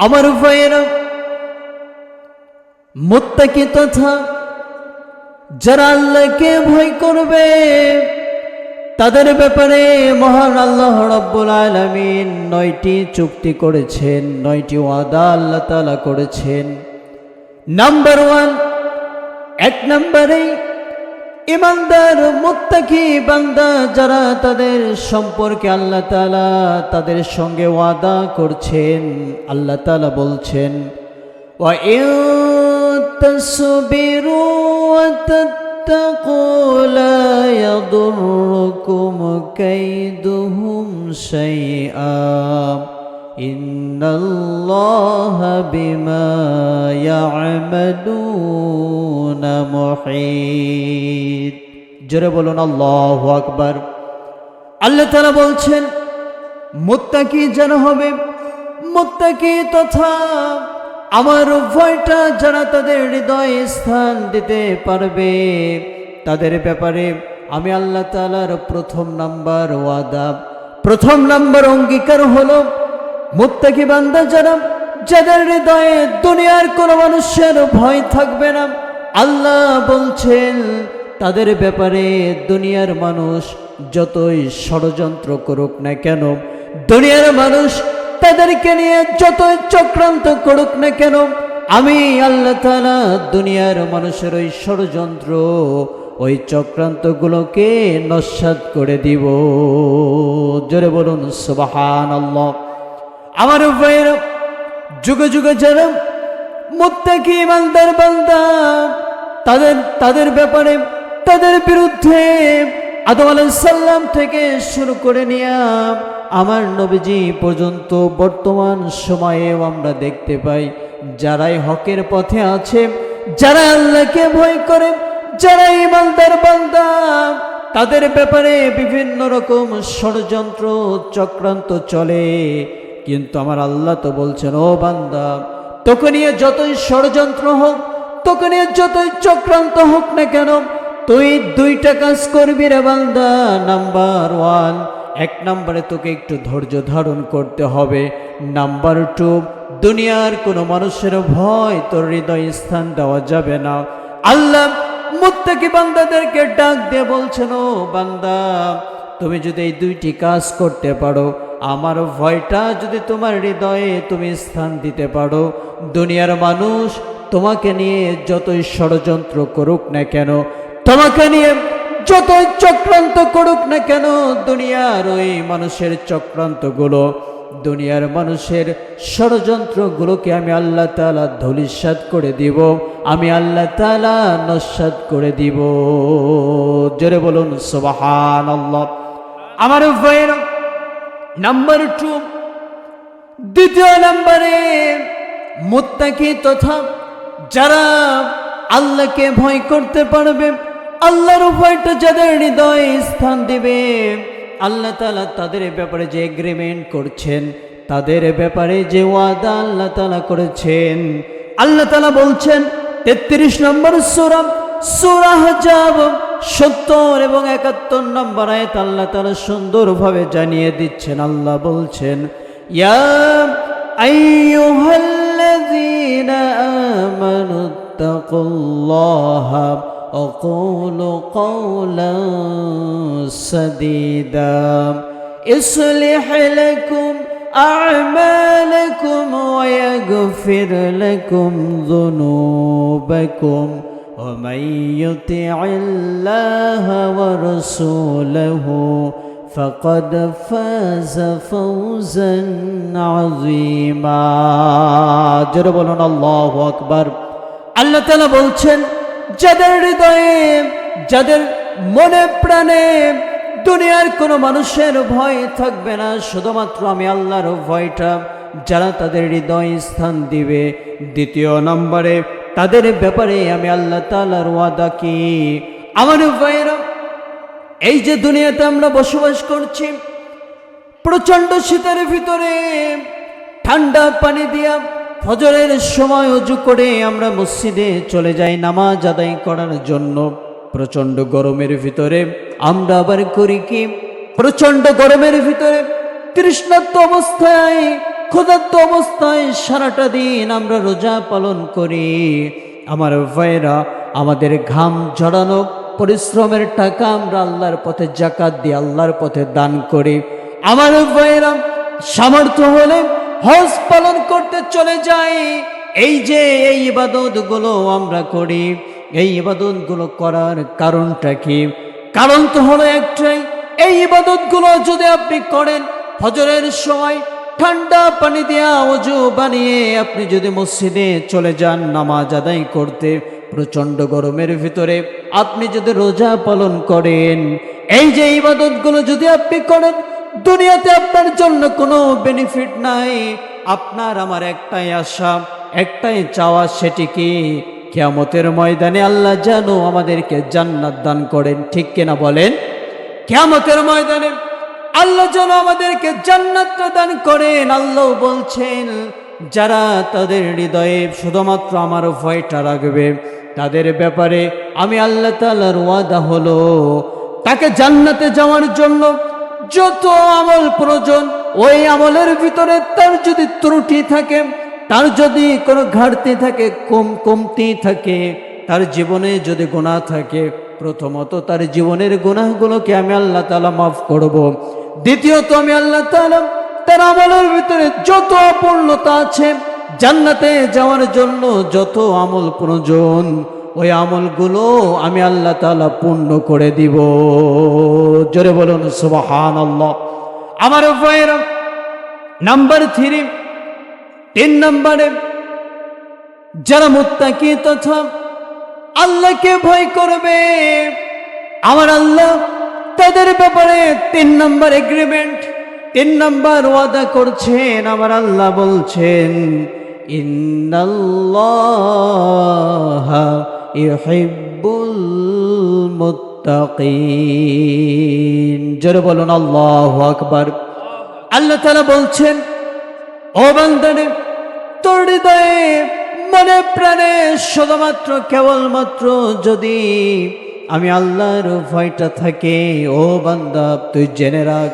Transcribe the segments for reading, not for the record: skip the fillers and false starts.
আমার ভাইয়েরা, মুত্তাকি তথা যারা আল্লাহকে ভয় করবে তাদের ব্যাপারে মহান আল্লাহ রাব্বুল আলামিন 9টি চুক্তি করেছেন, 9টি ওয়াদা আল্লাহ তাআলা করেছেন। নাম্বার 1, 1 নম্বরে ইমানদার মুত্তাকি বান্দা যারা, তাদের সম্পর্কে আল্লাহ তাআলা তাদের সঙ্গে ওয়াদা করছেন। আল্লাহ তাআলা বলছেন, ওয়া ইন তাসবিরু ওয়া তাত্তাকু লা ইয়াদুররুকুম কাইদুহুম শাইআ ইন্নাল্লাহা বিমা ইয়া'মালুনা মুহীত। জোরে বলুন আল্লাহু আকবার। আল্লাহ তাআলা বলছেন, মুত্তাকি যারা হবে, মুত্তাকি তথা আমার ভয়টা যারা তাদের হৃদয়ে স্থান দিতে পারবে, তাদের ব্যাপারে আমি আল্লাহ তাআলার প্রথম নাম্বার ওয়াদা, প্রথম নাম্বার অঙ্গীকার হলো, মুত্তাকি বান্দা যারা, যাদের হৃদয়ে দুনিয়ার কোনো মানুষের ভয় থাকবে না, আল্লাহ বলছেন তাদের ব্যাপারে দুনিয়ার মানুষ যতই ষড়যন্ত্র করুক না কেন, দুনিয়ার মানুষ তাদেরকে নিয়ে যতই চক্রান্ত করুক না কেন, আমি আল্লাহ তাআলা দুনিয়ার মানুষের ওই ষড়যন্ত্র, ওই চক্রান্তগুলোকে নস্যাৎ করে দিব। জোরে বলুন সুবহানাল্লাহ। আমার ভাইয়েরা, যুগে যুগে যারা মুত্তাকি ইমানদার বান্দা, তাদের ব্যাপারে, তাদের বিরুদ্ধে আদম আলাইহিস সালাম থেকে শুরু করে নিয়ে আমার নবীজি পর্যন্ত বর্তমান সময়েও আমরা দেখতে পাই, যারাই হকের পথে আছে, যারা আল্লাহকে ভয় করে, যারা ইমানদার বান্দা, তাদের ব্যাপারে বিভিন্ন রকম ষড়যন্ত্র চক্রান্ত চলে। কিন্তু আমার আল্লাহ তো বলছেন, ও বান্দা, তোকে নিয়ে যতই ষড়যন্ত্র হোক, তোকে নিয়ে যতই চক্রান্ত হোক না কেন, তুই 2টা কাজ করবি রে বান্দা। নাম্বার 1, 1 নম্বরে তোকে একটু ধৈর্য ধারণ করতে হবে। নাম্বার 2, দুনিয়ার কোনো মানুষের ভয় তোর হৃদয়ে স্থান দেওয়া যাবে না। আল্লাহ মুত্তাকি বান্দাদেরকে ডাক দিয়ে বলছেন, ও বান্দা, তুমি যদি এই 2টি কাজ করতে পারো, আমার ভয়টা যদি তোমার হৃদয়ে তুমি স্থান দিতে পারো, দুনিয়ার মানুষ তোমাকে নিয়ে যতই ষড়যন্ত্র করুক না কেন, তোমাকে নিয়ে যতই চক্রান্ত করুক না কেন, দুনিয়ার ওই মানুষের চক্রান্তগুলো, দুনিয়ার মানুষের ষড়যন্ত্রগুলোকে আমি আল্লাহ তাআলা ধূলিসাৎ করে দিব, আমি আল্লাহ তাআলা নস্যাৎ করে দিব। জোরে বলুন সুবহানাল্লাহ। আমার ভাইয়েরা, নাম্বার 2, 2য় নম্বরে মুত্তাকি তথা যারা আল্লাহকে ভয় করতে পারবে, আল্লাহর ভয়টা যাদের হৃদয়ে স্থান দিবে, আল্লাহ তাআলা তাদের ব্যাপারে যে এগ্রিমেন্ট করছেন, তাদের ব্যাপারে যে ওয়াদা আল্লাহ তাআলা করেছেন, আল্লাহ তাআলা বলছেন 33 নম্বর সূরা আহজাব 70 এবং 71 নম্বর আয়াত আল্লাহ তাআলা সুন্দরভাবে জানিয়ে দিচ্ছেন। আল্লাহ বলছেন, ইয়া আইয়ুহাল্লাযীনা আমানু তাকুল্লাহা ওয়া কুলু কওলান সাদীদা ইসলিহ লাকুম আ'মালাকুম ওয়া ইয়াগফির লাকুম যুনুবাকুম ওয়া মান ইউতি'ইল্লাহা ওয়া রাসূলাহু ফাকাদ ফাযা ফাওজান আযীমা। জোরে বলুন আল্লাহু আকবার। আল্লাহ তাআলা বলছেন, যাদের হৃদয়ে, যাদের মনে প্রাণে দুনিয়ার কোনো মানুষের ভয় থাকবে না, শুধুমাত্র আমি আল্লাহর ভয়টা যারা তাদের হৃদয়ে স্থান দিবে, 2য় নম্বরে তাদের ব্যাপারে আমি আল্লাহ তাআলার ওয়াদা কি। আমার ভাইয়েরা, এই যে দুনিয়াতে আমরা বসবাস করছি, প্রচণ্ড শীতের ভিতরে ঠান্ডা পানি দিয়া ফজরের সময় ওযু করে আমরা মসজিদে চলে যাই নামাজ আদায় করার জন্য। প্রচণ্ড গরমের ভিতরে আমরা আবার করি কি, প্রচণ্ড গরমের ভিতরে তৃষ্ণার্ত অবস্থায় ক্ষুধার্ত অবস্থায় সারাটা দিন আমরা রোজা পালন করি। আমার ভাইরা, আমাদের ঘাম ঝরানো পরিশ্রমের টাকা আমরা আল্লাহর পথে যাকাত দিয়ে আল্লাহর পথে দান করি। আমার ভাইরা, সামর্থ্য হলে হজ পালন করতে চলে যাই। এই যে এই ইবাদতগুলো আমরা করি, এই ইবাদতগুলো করার কারণটা কি? কারণ তো হলো একটাই, এই ইবাদতগুলো যদি আপনি করেন, ফজরের সময় ঠান্ডা পানি দিয়া ওযু বানিয়ে আপনি যদি মসজিদে চলে যান নামাজ আদায় করতে, প্রচণ্ড গরমের ভিতরে আপনি যদি রোজা পালন করেন, এই যে ইবাদতগুলো যদি আপনি করেন, দুনিয়াতে আপনার জন্য কোনো বেনিফিট নাই। আপনার আমার একটাই আশা, একটাই চাওয়া, সেটি কি? কিয়ামতের ময়দানে আল্লাহ যেন আমাদেরকে জান্নাত দান করেন। ঠিক কিনা বলেন? কিয়ামতের ময়দানে আল্লাহ যেন আমাদেরকে জান্নাতটা দান করেন। আল্লাহ বলছেন, যারা তাদের হৃদয়ে শুধুমাত্র আমার ভয়টা রাখবে, তাদের ব্যাপারে আমি আল্লাহ তাআলার ওয়াদা হলো তাকে জান্নাতে যাওয়ার জন্য যত আমল প্রয়োজন, ওই আমলের ভিতরে তার যদি ত্রুটি থাকে, তার যদি কোনো ঘাটতি থাকে, কমতি থাকে, তার জীবনে যদি গুনাহ থাকে, প্রথমত তার জীবনের গুনাহগুলোকে আমি আল্লাহ তাআলা মাফ করব। দ্বিতীয়ত আমি আল্লাহ তাআলা তার আমলের ভিতরে যত অপূর্ণতা আছে, জান্নাতে যাওয়ার জন্য যত আমল প্রয়োজন, ওই আমলগুলো আমি আল্লাহ তাআলা পূর্ণ করে দিব। জোরে বলুন সুবহানাল্লাহ। আমার ভাইরা, নাম্বার 3 নম্বরে যারা মুত্তাকি তথা আল্লাহকে ভয় করবে, আমার আল্লাহ তাদের ব্যাপারে 3 নম্বর এগ্রিমেন্ট, 3 নম্বর ওয়াদা করছেন। আমার আল্লাহ বলছেন, ইন্নাল্লাহা ইউহিব্বুল মুত্তাকিন। জোরে বলুন আল্লাহু আকবার। আল্লাহ তাআলা বলছেন, ও বান্দারে, তোর হৃদয়ে মনে প্রাণে শুধুমাত্র কেবলমাত্র যদি আমি আল্লাহর ভয়টা থাকে, ও বান্দা তুই জেনে রাখ,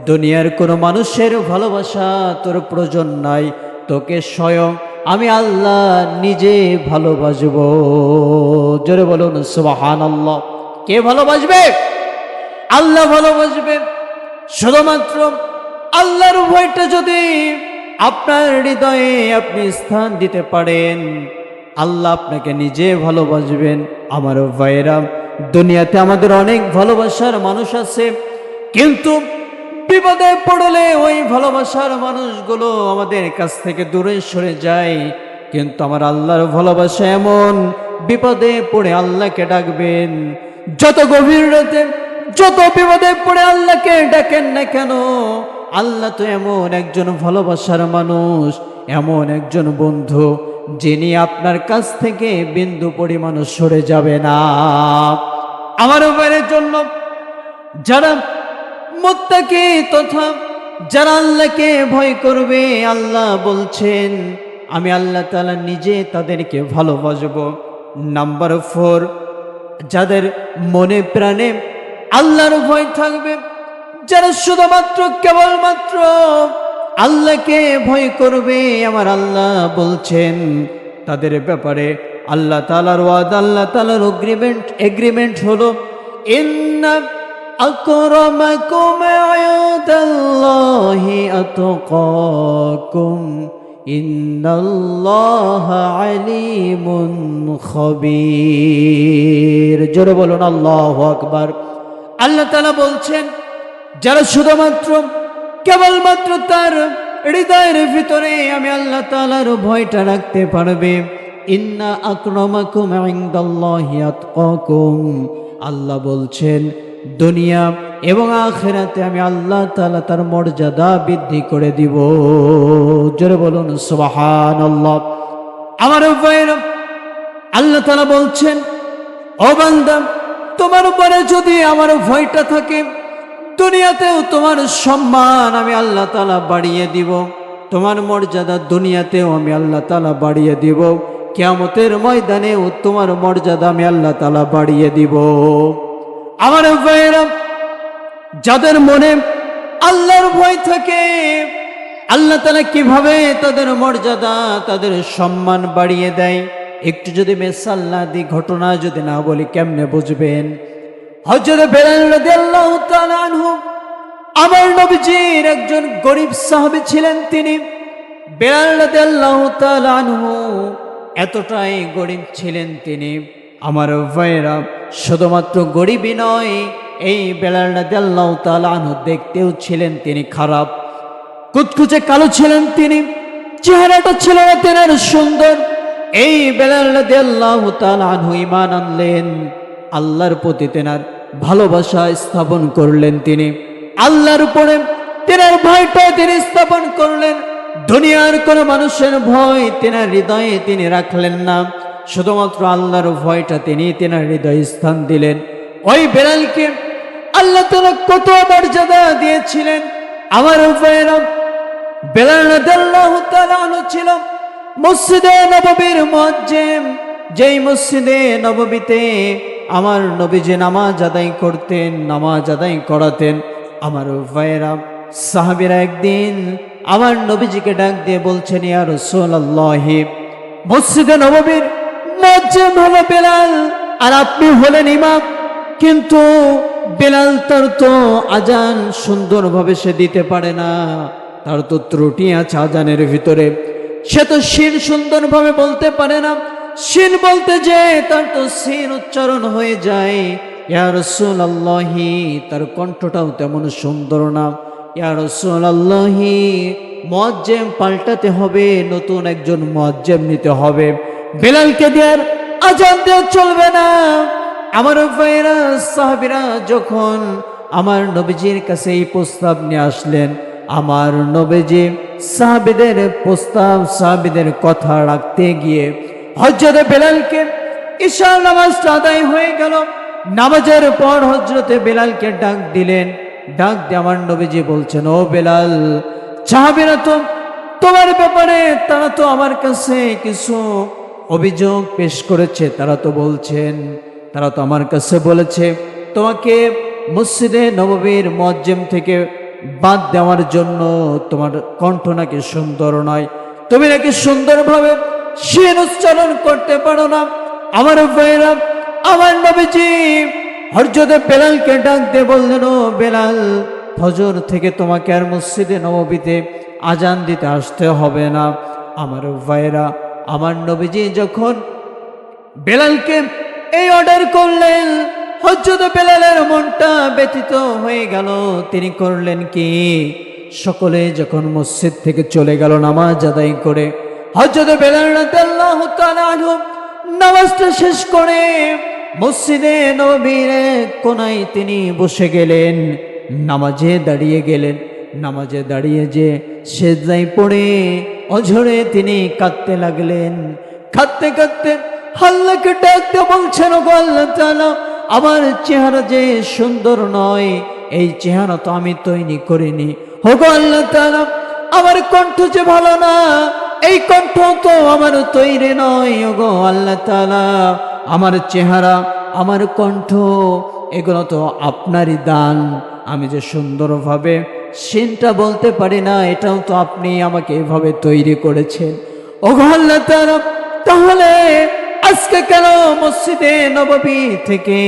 দুনিয়ার কোনো মানুষের ভালোবাসা তোর প্রয়োজন নাই, তোকে স্বয়ং আমি আল্লাহ নিজে ভালোবাসবো। জোরে বলুন সুবহানাল্লাহ। কে ভালোবাসবে? আল্লাহ ভালোবাসবে। শুধুমাত্র আল্লাহর ভয়টা যদি আপনার হৃদয়ে আপনি স্থান দিতে পারেন, আল্লাহ আপনাকে নিজে ভালোবাসবেন। আমার ভাইরা, দুনিয়াতে আমাদের অনেক ভালোবাসার মানুষ আছে, কিন্তু বিপদে পড়লে ওই ভালোবাসার মানুষগুলো আমাদের কাছ থেকে দূরে সরে যায়। কিন্তু আমার আল্লাহর ভালোবাসা এমন, বিপদে পড়ে আল্লাহকে ডাকবেন, যত গভীর রাতে যত বিপদে পড়ে আল্লাহকে ডাকেন না কেন, আল্লাহ তো এমন একজন ভালোবাসার মানুষ, এমন একজন বন্ধু, যিনি আপনার কাছ থেকে বিন্দু পরিমাণও সরে যাবে না। আমার উপরের জন্য যারা মুত্তাকি তথা যারা আল্লাহকে ভয় করবে, আল্লাহ বলছেন আমি আল্লাহ তাআলা নিজে তাদেরকে ভালোবাসবো। নাম্বার 4, যাদের মনে প্রাণে আল্লাহর ভয় থাকবে, যারা শুধুমাত্র কেবলমাত্র আল্লাহকে ভয় করবে, আমার আল্লাহ বলছেন তাদের ব্যাপারে আল্লাহ তাআলার ওয়াদা, আল্লাহ তাআলার এগ্রিমেন্ট হলো, ইন্না আকরামাকুম ইনদাল্লাহি আতকাকুম ইন্নাল্লাহা আলিমুন খবীর। জোরে বলুন আল্লাহু আকবার। আল্লাহ তাআলা বলছেন, যারা শুধুমাত্র কেবলমাত্র তার হৃদয়ের ভিতরে আমি আল্লাহ তাআলার ভয়টা রাখতে পারবে, ইন্না আকরামাকুম ইনদাল্লাহি আতকাকুম, আল্লাহ বলছেন দুনিয়া এবং আখিরাতে আমি আল্লাহ তাআলা তার মর্যাদা বৃদ্ধি করে দিব। জোরে বলুন সুবহানাল্লাহ। আমার ভাইরা, আল্লাহ তাআলা বলছেন, ও বান্দা, তোমার উপরে যদি আমার ভয়টা থাকে, দুনিয়াতেও তোমার সম্মান আমি আল্লাহ তাআলা বাড়িয়ে দিব, তোমার মর্যাদা দুনিয়াতেও আমি আল্লাহ তাআলা বাড়িয়ে দিব, কিয়ামতের ময়দানেও তোমার মর্যাদা আমি আল্লাহ তাআলা বাড়িয়ে দিব। আমার ভাইরা, যাদের মনে আল্লাহর ভয় থাকে, আল্লাহ তাআলা কিভাবে তাদের মর্যাদা, তাদের সম্মান বাড়িয়ে দেয়, একটু যদি মিসাল না দিই, ঘটনা যদি না বলি কেমনে বুঝবেন? হযরত বেলাল রাদিয়াল্লাহু তাআলা আনহু আমার নবীজির একজন গরীব সাহাবী ছিলেন। তিনি বেলাল রাদিয়াল্লাহু তাআলা আনহু এতটাই গরীব ছিলেন তিনি, আমার ভাইরা, শুধুমাত্র গরীবই নয়, এই বেলাল রাদিয়াল্লাহু তাআলা আনহু দেখতেও ছিলেন তিনি খারাপ, কুচকুচে কালো ছিলেন তিনি, চেহারাটা ছিল না তেনার সুন্দর। এই বেলাল রাদিয়াল্লাহু তাআলা আনহু ঈমান আনলেন, আল্লাহর প্রতি তেনার ভালোবাসা স্থাপন করলেন, তিনি আল্লাহর উপরে তেনার ভয়টা তিনি স্থাপন করলেন। দুনিয়ার কোন মানুষের ভয় তেনার হৃদয়ে তিনি রাখলেন না, শুধুমাত্র আল্লাহর ভয়টা তিনি তেনার হৃদয়ে স্থান দিলেন। ওই বেলালকে আল্লাহ তাআলা কত মর্যাদা দিয়েছিলেন আমার ভাইরা। বেলাল রাদিয়াল্লাহু তাআলা আনহু ছিল মসজিদে নববীর মুয়াজ্জিম, যেই মসজিদে নববীতে আমার নবীজি নামাজ আদায় করতেন, নামাজ আদায় করাতেন। আমার ভাইরা, সাহাবীরা একদিন আমার নবীজিকে ডাক দিয়ে বলছেন, ইয়া রাসূলুল্লাহ, মসজিদে নববীর মুয়াজ্জিম হলো বেলাল আর আপনি হলেন ইমাম, কিন্তু বেলাল তার তো আজান সুন্দরভাবে সে দিতে পারে না, তার তো ত্রুটি আছে আজানের ভিতরে, সে তো শিন সুন্দরভাবে বলতে পারে না, শিন বলতে যে তার তো শিন উচ্চারণ হয়ে যায়। ইয়া রাসূলুল্লাহ, তার কণ্ঠটাও তেমন সুন্দর না। ইয়া রাসূলুল্লাহ, মুয়াজ্জিম পাল্টাতে হবে, নতুন একজন মুয়াজ্জিম নিতে হবে, বেলালকে দিয়ে আজান দেওয়া চলবে না। আমার ভাইরা, সাহাবীরা যখন আমার নবীজির কাছে এই প্রস্তাব নিয়ে আসলেন, আমার নবীজি সাহাবীদের প্রস্তাব, সাহাবীদের কথা রাখতে গিয়ে হযরত বেলালকে, ঈশার নামাজটা আদায় হয়ে গেল, নামাজের পর হযরত বেলালকে ডাক দিলেন। ডাক দিয়ে আমার নবীজি বলছেন, ও বেলাল, সাহাবীরা তো তোমার ব্যাপারে তারা তো আমার কাছে কিছু অভিযোগ পেশ করেছে, তারা তো বলছেন, তারা তো আমার কাছে বলেছে তোমাকে মসজিদে নববীর মুয়াজ্জিম থেকে বাদ দেওয়ার জন্য, তোমার কণ্ঠ নাকি সুন্দর নয়, তুমি নাকি সুন্দরভাবে শিন উচ্চারণ করতে পারো না। আমার ভাইরা, আমার নবীজি হযরত বেলালকে ডাক দিয়ে বললেন, ও বেলাল, ফজর থেকে তোমাকে আর মসজিদে নববীতে আজান দিতে আসতে হবে না। আমার ভাইরা, আমার নবীজি যখন বেলালকে এই অর্ডার করলেন, হযরত বেলালের মনটা ব্যথিত হয়ে গেল। তিনি করলেন কি, সকলে যখন মসজিদ থেকে চলে গেল নামাজ আদায় করে, হযরত বেলাল রাদিয়াল্লাহু তাআলা আনহু নামাজটা শেষ করে মসজিদে নববীর কোনায় তিনি বসে গেলেন, নামাজে দাঁড়িয়ে গেলেন। নামাজে দাঁড়িয়ে যে সেজদায় পড়ে অঝরে তিনি কাঁদতে লাগলেন। কাঁদতে কাঁদতে আল্লাহকে ডাকতে বলছেন, ওগো আল্লাহ তাআলা, আমার চেহারা যে সুন্দর নয়, এই চেহারা তো আমি তৈরি করিনি। ওগো আল্লাহ তাআলা, আমার কণ্ঠ যে ভালো না, এই কণ্ঠ তো আমার তৈরি নয়। ওগো আল্লাহ তাআলা, আমার চেহারা, আমার কণ্ঠ, এগুলো তো আপনারই দান। আমি যে সুন্দরভাবে শিনটা বলতে পারি না, এটাও তো আপনি আমাকে এভাবে তৈরি করেছেন। ওগো আল্লাহ তাআলা, তাহলে আজকে কেন মসজিদে নববী থেকে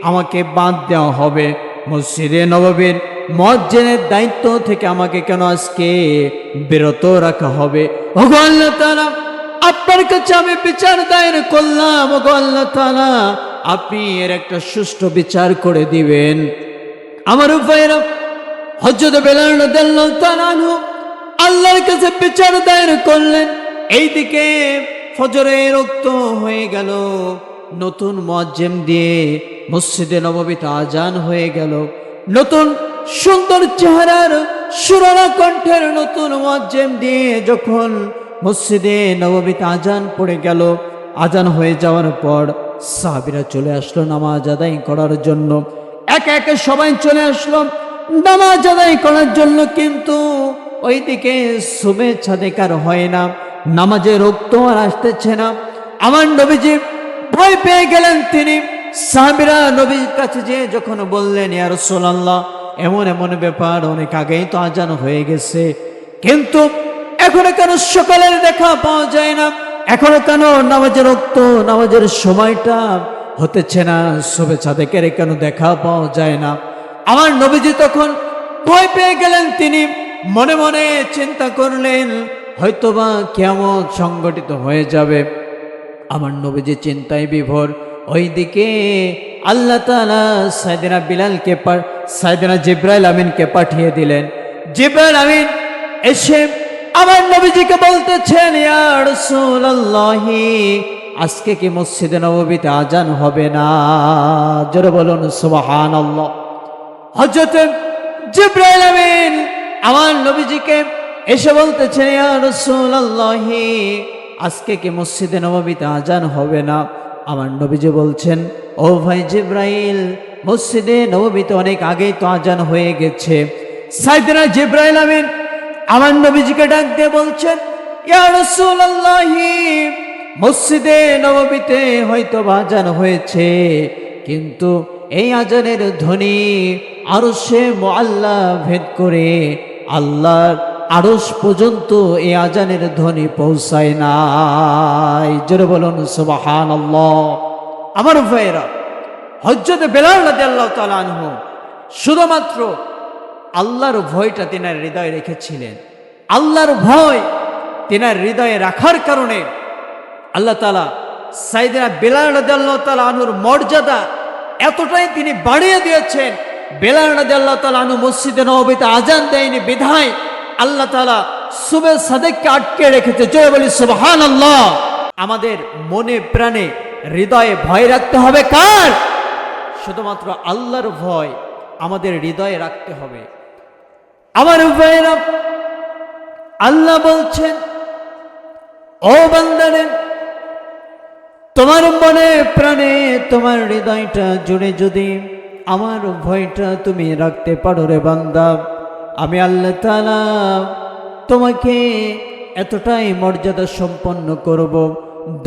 আমাকে বাদ দেওয়া হবে? মসজিদে নববীর মুয়াজ্জিনের দায়িত্ব থেকে আমাকে কেন আজকে বিরত রাখা হবে? ওগো আল্লাহ তাআলা, আপনার কাছে আমি বিচার দায়ের করলাম। ওগো আল্লাহ তাআলা, আপনি এর একটা সুষ্ঠু বিচার করে দিবেন। আমার ভাইরা, হযরত বেলাল রাদিয়াল্লাহু তাআলা আনহু আল্লাহর কাছে বিচার দায়ের করলেন। এইদিকে ফজরের রক্ত হয়ে গেল, নতুন মুয়াজ্জিম দিয়ে মসজিদে নববীতে আজান হয়ে গেল। নতুন সুন্দর চেহারার সুরালা কণ্ঠের নতুন মুয়াজ্জিম দিয়ে যখন মসজিদে নববীতে আজান পড়ে গেল, আজান হয়ে যাওয়ার পর সাহাবীরা চলে আসলো নামাজ আদায় করার জন্য। একে একে সবাই চলে আসলো নামাজ আদায় করার জন্য, কিন্তু ওইদিকে শুভেচ্ছা দেখার হয় না, নামাজে রক্ত আর আসতেছে না। আমার নবীজি ভয় পেয়ে গেলেন। তিনি সাহাবীরা নবীর কাছে যে যখন বললেন, ইয়া রাসূলুল্লাহ, এমন এমন ব্যাপার, অনেক আগেই তো আজান হয়ে গেছে, কিন্তু এখনো কেন সকালের দেখা পাওয়া যায় না? এখনো কেন নামাজের রক্ত নামাজের সময়টা হতেছে না? শবে সাদেকের কেন দেখা পাওয়া যায় না? আমার নবীজি তখন ভয় পেয়ে গেলেন। তিনি মনে মনে চিন্তা করলেন, হয়তোবা কিয়ামত সংগঠিত হয়ে যাবে। আমার নবীজি চিন্তায় বিভোর। ওইদিকে আল্লাহ তাআলা সাইয়েদনা বিলালকে সাইয়েদনা জিবরাইল আমিনকে পাঠিয়ে দিলেন। জিবরাইল আমিন এসে আমার নবীজিকে বলতেছেন, ইয়া রাসূলুল্লাহি, আজকে কি মসজিদে নববীতে আজান হবে না? জোরে বলুন সুবহানাল্লাহ। হযরত জিবরাইল আমিন আমার নবীজিকে এসে বলতেছেন, ইয়া রাসূলুল্লাহি, আজকে কি মসজিদে নববীতে আজান হবে না? আমার নবীজি বলছেন, ও ভাই জিবরাইল, মসজিদে নববীতে অনেক আগেই তো আজান হয়ে গেছে। সাইয়েদনা জিবরাইল আমিন আমার নবীজিকে ডাক দিয়ে বলছেন, ইয়া রাসূলুল্লাহি, মসজিদে নববীতে হয়তো আজান হয়েছে, কিন্তু এই আজানের ধ্বনি আরশে মুআল্লা ভেদ করে আল্লাহর আরশ পর্যন্ত এই আজানের ধ্বনি পৌঁছায় নাই। জোরে বলুন সুবহানাল্লাহ। আমার ভাইরা, হযরত বেলাল রাদিয়াল্লাহু তাআলা আনহু শুধুমাত্র আল্লাহর ভয়টা তিনার হৃদয়ে রেখেছিলেন। আল্লাহর ভয় তিনার হৃদয়ে রাখার কারণে আল্লাহ তাআলা সাইয়েদনা বেলাল রাদিয়াল্লাহু তাআলা আনহুর মর্যাদা এতটাই তিনি বাড়িয়ে দিয়েছেন। বেলাল রাদিয়াল্লাহু তাআলা আনহু মসজিদে নববীতে আজান দেয়নি বিধায় আল্লাহ তাআলা সুবে সাদেককে আটকে রেখেছে। জয় বলি সুবহানাল্লাহ। আমাদের মনে প্রাণে হৃদয়ে ভয় রাখতে হবে কার? শুধুমাত্র আল্লাহর ভয় আমাদের হৃদয়ে রাখতে হবে। আমার ভাইরা, আল্লাহ বলছেন, ও বান্দারে, তোমার মনে প্রাণে তোমার হৃদয়টা জুড়ে যদি আমার ভয়টা তুমি রাখতে পারো রে বান্দা, আমি আল্লাহ তাআলা তোমাকে এতটাই মর্যাদা সম্পন্ন করব,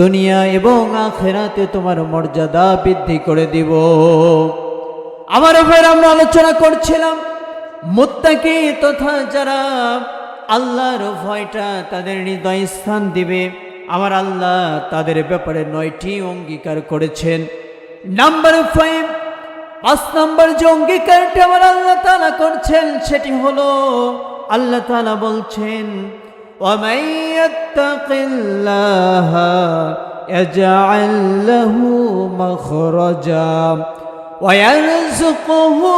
দুনিয়া এবং আখিরাতে তোমার মর্যাদা বৃদ্ধি করে দিব। আমার ভাইরা, আমরা আলোচনা করছিলাম মুত্তাকি তথা যারা আল্লাহর ভয়টা তাদের হৃদয়ে স্থান দিবে, আমার আল্লাহ তাদের ব্যাপারে 9টি অঙ্গীকার করেছেন। নাম্বার 5 নম্বর যে অঙ্গীকারটি আমার আল্লাহ তাআলা করছেন সেটি হলো, আল্লাহ তাআলা বলছেন, ওয়ামান ইয়াত্তাকিল্লাহা ইয়াজআল লাহু মাখরাজা ওয়া ইয়ারযুকুহু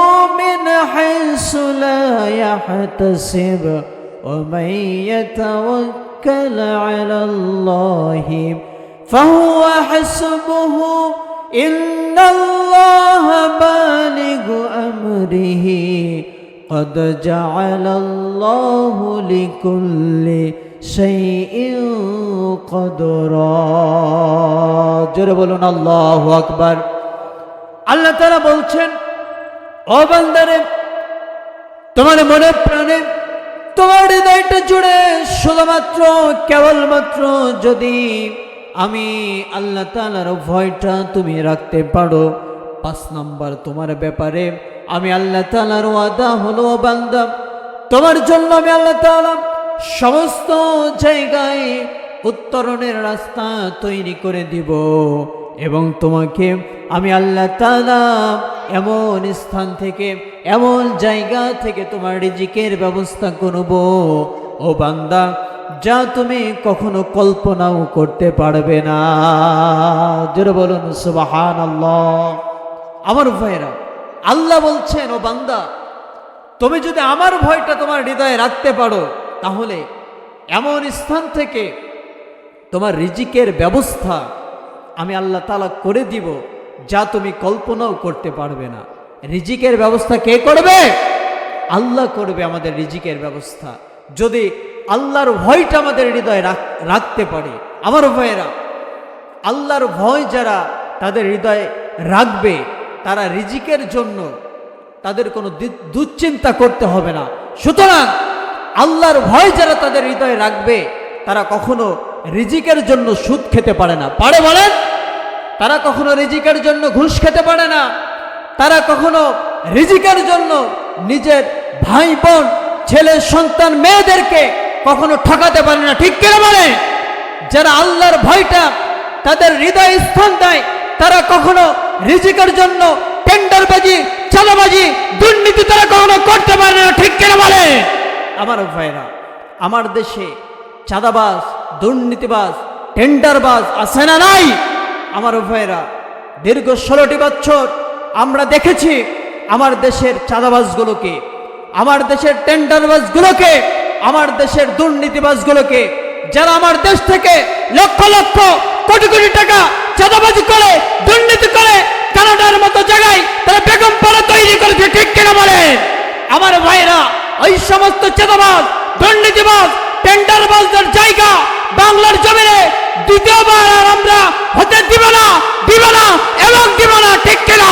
মিন হাইসু লা ইয়াহতাসিব ওয়া মান ইয়াতাওয়াক্কাল আলাল্লাহি ফাহুয়া হাসবুহু ইন্নাল্লাহা বালিগু আমরিহি قد جعل الله لكل شيء قدرا। জোরে বলুন আল্লাহু আকবার। আল্লাহ তাআলা বলছেন, ও বান্দারে, তোমার মনে প্রাণে তোমার হৃদয়টা জুড়ে শুধুমাত্র কেবলমাত্র যদি আমি আল্লাহ তাআলার ভয়টা তুমি রাখতে পারো, 5 নম্বর তোমার ব্যাপারে আমি আল্লাহ তাআলার ওয়াদা হলো, বান্দা, তোমার জন্য আমি আল্লাহ তাআলা সমস্ত জায়গায় উত্তরণের রাস্তা তৈরি করে দিব এবং তোমাকে আমি আল্লাহ তাআলা এমন স্থান থেকে এমন জায়গা থেকে তোমার রিজিকের ব্যবস্থা করব, ও বান্দা, যা তুমি কখনো কল্পনাও করতে পারবে না। জোরে বলুন সুবহানাল্লাহ। আমার ভাইরা, আল্লাহ বলছেন, ও বান্দা, তুমি যদি আমার ভয়টা তোমার হৃদয়ে রাখতে পারো, তাহলে এমন স্থান থেকে তোমার রিজিকের ব্যবস্থা আমি আল্লাহ তাআলা করে দিব যা তুমি কল্পনাও করতে পারবে না। রিজিকের ব্যবস্থা কে করবে? আল্লাহ করবে আমাদের রিজিকের ব্যবস্থা, যদি আল্লাহর ভয়টা আমাদের হৃদয়ে রাখতে পারে। আমার ভাইয়েরা, আল্লাহর ভয় যারা তাদের হৃদয়ে রাখবে, তারা রিজিকের জন্য তাদের কোনো দুশ্চিন্তা করতে হবে না। সুতরাং আল্লাহর ভয় যারা তাদের হৃদয়ে রাখবে, তারা কখনো রিজিকের জন্য সুদ খেতে পারে না। পারে বলেন? তারা কখনো রিজিকের জন্য ঘুষ খেতে পারে না। তারা কখনো রিজিকের জন্য নিজের ভাই বোন, ছেলে সন্তান, মেয়েদেরকে কখনো ঠকাতে পারে না, ঠিক কিনা বলে? যারা আল্লাহর ভয়টা তাদের হৃদয়ে স্থান দেয়, তারা কখনো রিজিকের জন্য টেন্ডারবাজি, চাঁদাবাজি, দুর্নীতি তারা কখনো করতে পারে না, ঠিক কিনা বলে? আমার ভাইরা, আমার দেশে চাঁদাবাজ, দুর্নীতিবাজ, টেন্ডারবাজ আছে না নাই? আমার ভাইরা, দীর্ঘ 16টি বছর আমরা দেখেছি আমার দেশের চাঁদাবাজগুলোকে, আমার দেশের টেন্ডারবাজগুলোকে, আমার দেশের দুর্নীতিবাজগুলোকে, যারা আমার দেশ থেকে লক্ষ লক্ষ কোটি কোটি টাকা চাঁদাবাজি করে, দুর্নীতি করে, কানাডার মতো জায়গায় তারা বেগম পাড়া তৈরি করেছে, ঠিক কিনা বলে? আমার ভাইরা, ওই সমস্ত চাঁদাবাজ, দুর্নীতিবাজ, টেন্ডারবাজদের জায়গা বাংলার জমিনে দ্বিতীয়বার আর আমরা হতে দিব না, দিব না এবং দিব না, ঠিক কিনা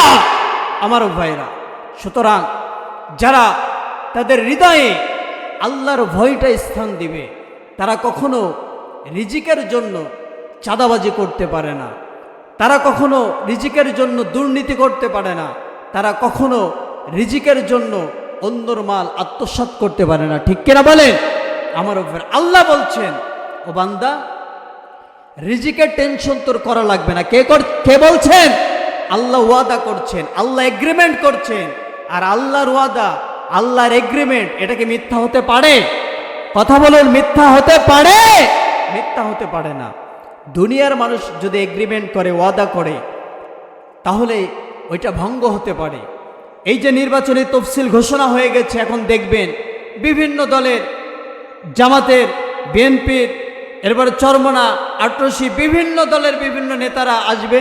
আমার ভাইরা? সুতরাং যারা তাদের হৃদয়ে আল্লাহর ভয়টা স্থান দিবে, তারা কখনো রিজিকের জন্য চাঁদাবাজি করতে পারে না, তারা কখনো রিজিকের জন্য দুর্নীতি করতে পারে না, তারা কখনো রিজিকের জন্য অন্যর মাল আত্মসাৎ করতে পারে না, ঠিক কিনা বলেন? আমার উপর আল্লাহ বলছেন, ও বান্দা, রিজিকের টেনশন তোর করা লাগবে না। কে বলছেন? আল্লাহ ওয়াদা করছেন, আল্লাহ এগ্রিমেন্ট করছেন। আর আল্লাহর ওয়াদা, আল্লাহর এগ্রিমেন্ট, এটা কি মিথ্যা হতে পারে? কথা বলুন, মিথ্যা হতে পারে? মিথ্যা হতে পারে না। দুনিয়ার মানুষ যদি এগ্রিমেন্ট করে, ওয়াদা করে, তাহলে ওইটা ভঙ্গ হতে পারে। এই যে নির্বাচনী তফসিল ঘোষণা হয়ে গেছে, এখন দেখবেন বিভিন্ন দলের, জামাতের, বিএনপির, এরপরে চরমনা, আটরশি, বিভিন্ন দলের বিভিন্ন নেতারা আসবে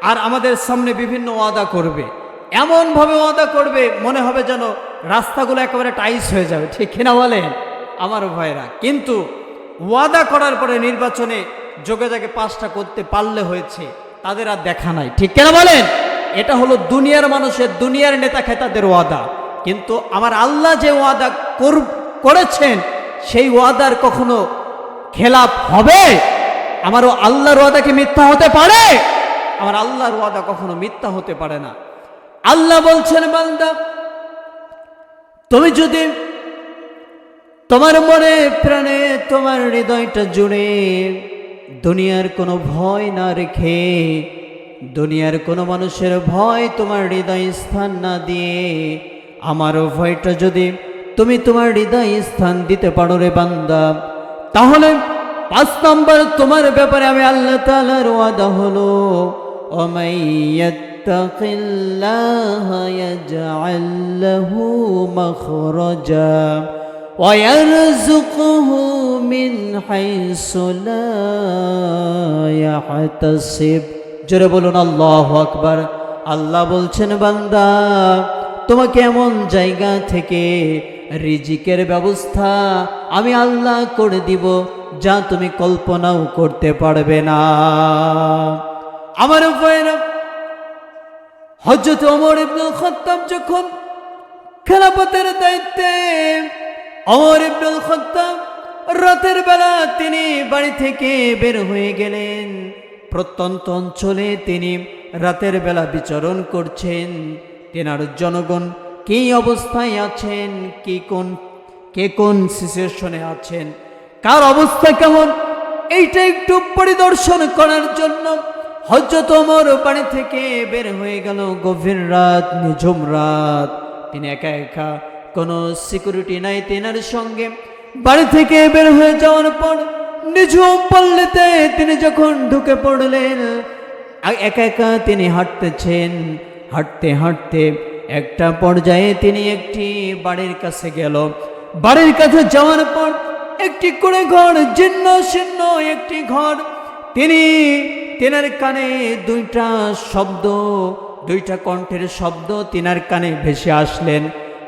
আর আমাদের সামনে বিভিন্ন ওয়াদা করবে। এমনভাবে ওয়াদা করবে মনে হবে যেন রাস্তাগুলো একেবারে টাইস হয়ে যাবে, ঠিক কিনা বলেন আমার ভাইরা? কিন্তু ওয়াদা করার পরে নির্বাচনে যোগে যোগে পাসটা করতে পারলে হয়েছে, তাদের আর দেখা নাই, ঠিক কিনা বলেন? এটা হলো দুনিয়ার মানুষের, দুনিয়ার নেতা খেতাদের ওয়াদা। কিন্তু আমার আল্লাহ যে ওয়াদা করেছেন, সেই ওয়াদার কখনো খেলাপ হবে? আমারও আল্লাহর ওয়াদা কি মিথ্যা হতে পারে? আমার আল্লাহর ওয়াদা কখনো মিথ্যা হতে পারে না। আল্লাহ বলছেন, বান্দা, তুমি যদি তোমার মনে প্রাণে, তোমার হৃদয়টা জুড়ে দুনিয়ার কোনো ভয় না রেখে, দুনিয়ার কোনো মানুষের ভয় তোমার হৃদয় স্থান না দিয়ে, আমার ভয়টা যদি তুমি তোমার হৃদয় স্থান দিতে পারো রে বান্দা, তাহলে 5 নম্বর তোমার ব্যাপারে আমি আল্লাহ তাআলার ওয়াদা হলো, ওয়ামাইয়াত্তাকিল্লাহা ইয়াজআল লাহু মাখরাজা ওয়া ইয়ারযুকহু মিন হাইসু লা ইয়াহতাসিব। জোরে বলুন আল্লাহু আকবার। আল্লাহ বলছেন, বান্দা, তোমাকে এমন জায়গা থেকে রিজিকের ব্যবস্থা আমি আল্লাহ করে দিব যা তুমি কল্পনাও করতে পারবে না। আমার ভাইরা, হযরত ওমর ইবনুল খাত্তাব যখন খেলাফতের দায়িত্বে, ওমর ইবনুল খাত্তাব রাতের বেলা তিনি বাড়ি থেকে বের হয়ে গেলেন। প্রত্যন্ত অঞ্চলে তিনি রাতের বেলা বিচরণ করছেন। তেনার জনগণ কি অবস্থায় আছেন, কে কোন সিচুয়েশনে আছেন, কার অবস্থা কেমন, এইটা একটু পরিদর্শন করার জন্য হযরত ওমর বাড়ি থেকে বের হয়ে গেল। গভীর রাত, নিঝুম রাত, তিনি একা একা, কোনো সিকিউরিটি নাই তেনার সঙ্গে। বাড়ি থেকে বের হয়ে যাওয়ার পর নিঝুম পল্লীতে তিনি যখন ঢুকে পড়লেন, একা একা তিনি হাঁটতেছেন। হাঁটতে হাঁটতে একটা পর্যায়ে তিনি একটি বাড়ির কাছে গেল। বাড়ির কাছে যাওয়ার পর একটি করে ঘর, জীর্ণ শীর্ণ একটি ঘর। তেনার কানে দুইটা কণ্ঠের শব্দ তেনার কানে ভেসে আসলেন।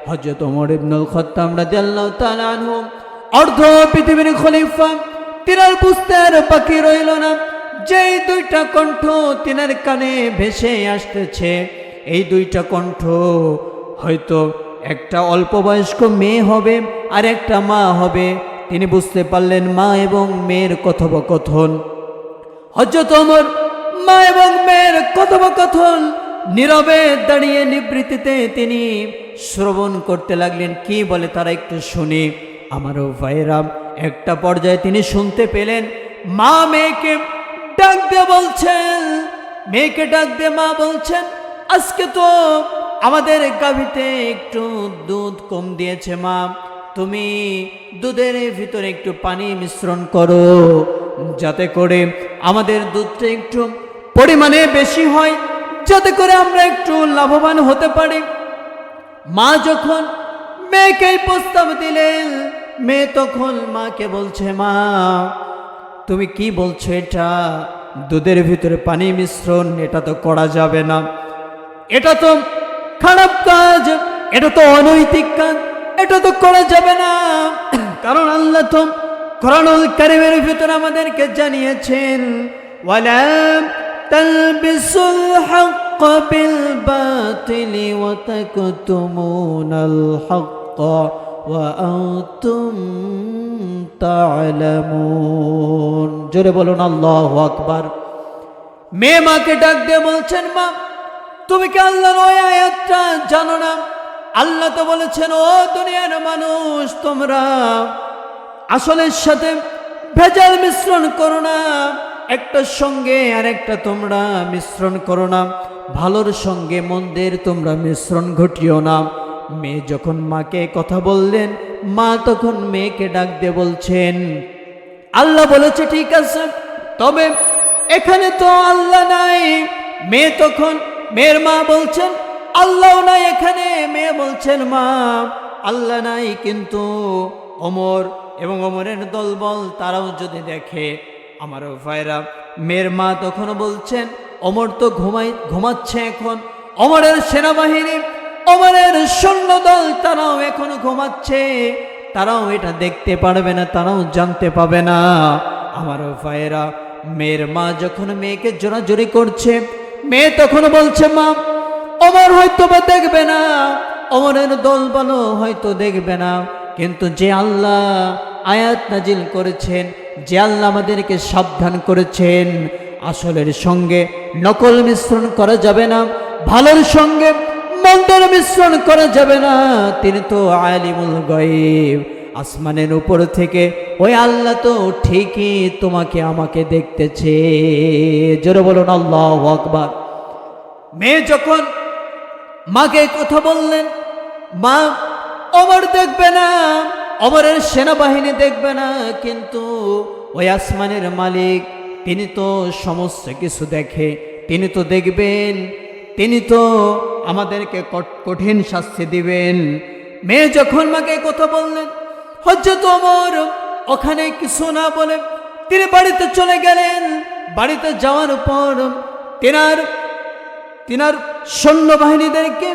হযরত ওমর ইবনুল খাত্তাব রাদিয়াল্লাহু তাআলা আনহু, অর্ধ পৃথিবীর খলিফা, তিনার বুঝতে আর বাকি রইল না যে দুইটা কণ্ঠ তিনার কানে ভেসে আসতেছে। এই দুইটা কণ্ঠ হয়তো একটা অল্প বয়স্ক মেয়ে হবে আর একটা মা হবে। তিনি বুঝতে পারলেন মা এবং মেয়ের কথোপকথন। হযরত ওমর মা এবং মেয়ের কথোপকথন নীরবে দাঁড়িয়ে নিবৃত্তিতে তিনি শ্রবণ করতে লাগলেন। কি বলে তারা একটু শুনি। আমারও ভাইরা একটা পর্যায়ে তিনি শুনতে পেলেন মা মেয়েকে ডাক দিয়ে বলছেন, মেয়েকে ডাক দিয়ে মা বলছেন, আজকে তো আমাদের গাভীতে একটু দুধ কম দিয়েছে মা, তুমি দুধের ভিতরে একটু পানি মিশ্রণ করো, যাতে করে আমাদের দুধটা একটু পরিমাণে বেশি হয়, যাতে করে আমরা একটু লাভবান হতে পারি। মা যখন মেয়েকে প্রস্তাব দিলেন, মেয়ে তখন মাকে বলছে, মা তুমি কি বলছো, এটা দুধের ভিতরে পানি মিশ্রণ, এটা তো করা যাবে না, এটা তো খারাপ কাজ, এটা তো অনৈতিক কাজ, এটা তো করা যাবে না। কারণ আল্লাহ তো কোরআনুল কারীমের ভিতরে আমাদেরকে জানিয়েছেন, ওয়ালা তালবিসুল হক বিল বাতিলি ওয়া তাকতুমুনাল হক ওয়া আনতুম তা'লামুন। জোরে বলুন আল্লাহু আকবার। মেয়ে মাকে ডাক দিয়ে বলছেন, মা তুমি কি আল্লাহর ওই আয়াতটা জানো না? আল্লাহ তো বলেছেন, ও দুনিয়ার মানুষ, তোমরা আসলের সাথে ভেজাল মিশ্রণ করো না, একটার সঙ্গে আরেকটা তোমরা মিশ্রণ করো না, ভালোর সঙ্গে মন্দের তোমরা মিশ্রণ ঘটিও না। মেয়ে যখন মাকে কথা বললেন, মা তখন মেয়েকে ডাক দিয়ে বলছেন, আল্লাহ বলেছে ঠিক আছে, তবে এখানে তো আল্লাহ নাই। মেয়ে তখন মেয়ের মা বলছেন, আল্লাহ নাই এখানে। মেয়ে বলছেন, মা আল্লাহ নাই, কিন্তু ওমর এবং ওমরের দলবল তারাও যদি দেখে। আমার ভাইরা, মেয়ের মা তখন বলছেন, ওমর তো ঘুমাচ্ছে এখন, ওমরের সেনাবাহিনী, ওমরের সৈন্যদল তারাও এখন ঘুমাচ্ছে, তারাও এটা দেখতে পারবে না, তারাও জানতে পাবে না। আমার ভাইরা, মেয়ের মা যখন মেয়েকে জোরাজোরি করছে, মেয়ে তখন বলছে, মা ওমর হয়তো বা দেখবে না, ওমরের দলবল হয়তো দেখবে না, কিন্তু যে আল্লাহ আয়াত নাজিল করেছেন, যে আল্লাহ আমাদেরকে সাবধান করেছেন, আসলের সঙ্গে নকল মিশ্রণ করা যাবে না, ভালোর সঙ্গে মন্দের মিশ্রণ করা যাবে না, তিনি তো আলিমুল গায়ব, আসমানের উপর থেকে ওই আল্লাহ তো ঠিকই তোমাকে আমাকে দেখতেছে। জোরে বলুন আল্লাহু আকবার। মেয়ে যখন মাকে কথা বললেন, মা ওমর দেখবে না, ওমরের সেনাবাহিনী দেখবে না, কিন্তু ওই আসমানের মালিক তিনি তো সমস্ত কিছু দেখে, তিনি তো দেখবেন, তিনি তো আমাদেরকে কঠিন শাস্তি দিবেন। মেয়ে যখন মাকে কথা বললেন, হযরত ওমর ওখানে কিছু না বলে তিনি বাড়িতে চলে গেলেন। বাড়িতে যাওয়ার পর তিনার সৈন্যবাহিনীদেরকে